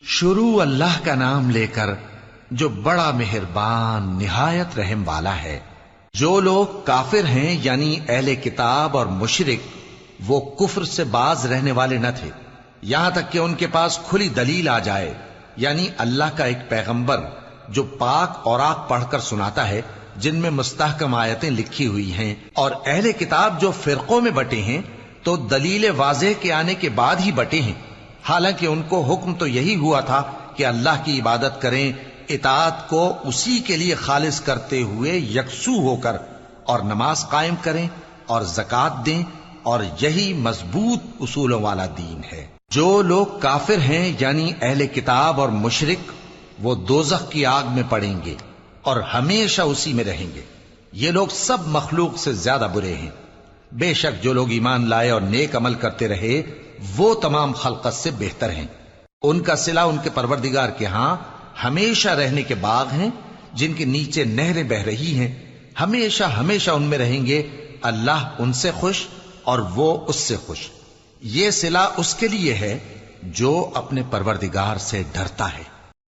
شروع اللہ کا نام لے کر جو بڑا مہربان نہایت رحم والا ہے۔ جو لوگ کافر ہیں یعنی اہل کتاب اور مشرک، وہ کفر سے باز رہنے والے نہ تھے یہاں تک کہ ان کے پاس کھلی دلیل آ جائے، یعنی اللہ کا ایک پیغمبر جو پاک اوراق پڑھ کر سناتا ہے جن میں مستحکم آیتیں لکھی ہوئی ہیں، اور اہل کتاب جو فرقوں میں بٹے ہیں تو دلیل واضح کے آنے کے بعد ہی بٹے ہیں، حالانکہ ان کو حکم تو یہی ہوا تھا کہ اللہ کی عبادت کریں، اطاعت کو اسی کے لیے خالص کرتے ہوئے یکسو ہو کر، اور نماز قائم کریں اور زکوٰۃ دیں، اور یہی مضبوط اصولوں والا دین ہے۔ جو لوگ کافر ہیں یعنی اہل کتاب اور مشرک، وہ دوزخ کی آگ میں پڑیں گے اور ہمیشہ اسی میں رہیں گے۔ یہ لوگ سب مخلوق سے زیادہ برے ہیں۔ بے شک جو لوگ ایمان لائے اور نیک عمل کرتے رہے وہ تمام خلقت سے بہتر ہیں۔ ان کا صلہ ان کے پروردگار کے ہاں ہمیشہ رہنے کے باغ ہیں جن کے نیچے نہریں بہ رہی ہیں، ہمیشہ ہمیشہ ان میں رہیں گے۔ اللہ ان سے خوش اور وہ اس سے خوش۔ یہ صلہ اس کے لیے ہے جو اپنے پروردگار سے ڈرتا ہے۔